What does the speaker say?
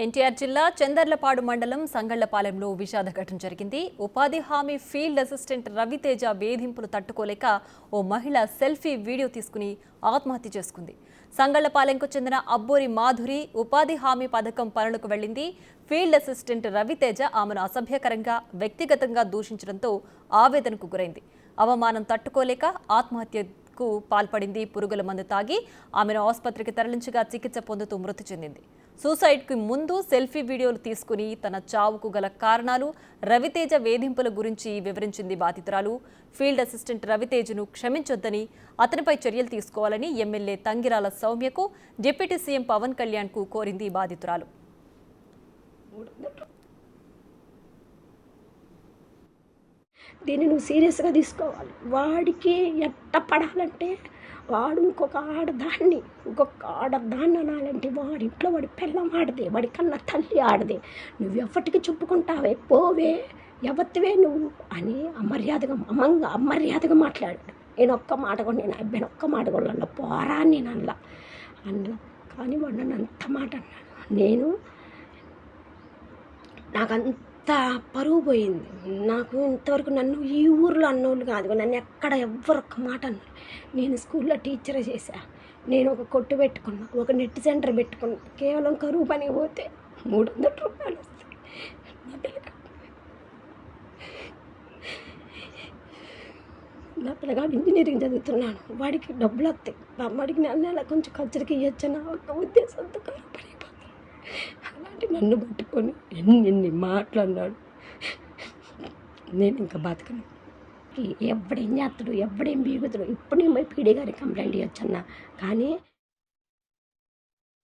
ఎన్టీఆర్ జిల్లా చందర్లపాడు మండలం సంగళ్లపాలెంలో విషాద ఘటన జరిగింది. ఉపాధి హామీ ఫీల్డ్ అసిస్టెంట్ రవితేజ వేధింపులు తట్టుకోలేక ఓ మహిళ సెల్ఫీ వీడియో తీసుకుని ఆత్మహత్య చేసుకుంది. సంగళ్లపాలెంకు చెందిన అబ్బోరి మాధురి ఉపాధి హామీ పథకం పనులకు వెళ్లింది. ఫీల్డ్ అసిస్టెంట్ రవితేజ ఆమెను అసభ్యకరంగా వ్యక్తిగతంగా దూషించడంతో ఆవేదనకు గురైంది. అవమానం తట్టుకోలేక ఆత్మహత్యకు పాల్పడింది. పురుగుల మందు తాగి ఆమెను ఆసుపత్రికి తరలించగా చికిత్స పొందుతూ మృతి చెందింది. సూసైడ్కి ముందు సెల్ఫీ వీడియోలు తీసుకుని తన చావుకు గల కారణాలు, రవితేజ వేధింపుల గురించి వివరించింది బాధితురాలు. ఫీల్డ్ అసిస్టెంట్ రవితేజను క్షమించొద్దని, అతనిపై చర్యలు తీసుకోవాలని ఎమ్మెల్యే తంగిరాల సౌమ్యకు, డిప్యూటీ సీఎం పవన్ కళ్యాణ్కు కోరింది బాధితురాలు. దీన్ని నువ్వు సీరియస్గా తీసుకోవాలి. వాడికి ఎట్ట పడాలంటే వాడు ఇంకొక ఆడదాన్ని అనాలంటే వాడి ఇంట్లో వాడి పిల్లం ఆడదే, వాడి కన్నా తల్లి ఆడదే. నువ్వు ఎవరికి చెప్పుకుంటావే, పోవే, ఎవత్తివే నువ్వు అని అమర్యాదగా మాట్లాడాడు. నేను ఒక్క మాట కూడా, నేను అబ్బాయిని ఒక్క మాట కూడా అన్న పోరా నేను అనలా కానీ వాడు నన్ను అంత మాట అన్నాడు. నాకంత పరువు పోయింది. నాకు ఇంతవరకు నన్ను ఈ ఊర్లో అన్నోళ్ళు కాదు, నన్ను ఎక్కడ ఎవ్వరు ఒక్క మాట అన్నారు. నేను స్కూల్లో టీచర్ చేశా, నేను ఒక కొట్టు పెట్టుకున్నా, ఒక నెట్ సెంటర్ పెట్టుకున్నా. కేవలం కరువు పని పోతే 300 రూపాయలు వస్తాయి. నా పిల్లగాడు ఇంజనీరింగ్ చదువుతున్నాను, వాడికి డబ్బులు వస్తాయి, వాడికి నెల కొంచెం ఖర్చులకి ఇవ్వచ్చని ఒక ఉద్దేశంతో పడిపోతాను. అలాంటి నన్ను పట్టుకొని ఎన్ని మాట్లాడినాడు. నేను ఇంకా బతకను. ఎవడేం చేస్తాడు, ఎవడేం బీగుతాడు. ఇప్పుడు నేను పోయి పీడీ గారికి కంప్లైంట్ ఇవ్వచ్చన్నా, కానీ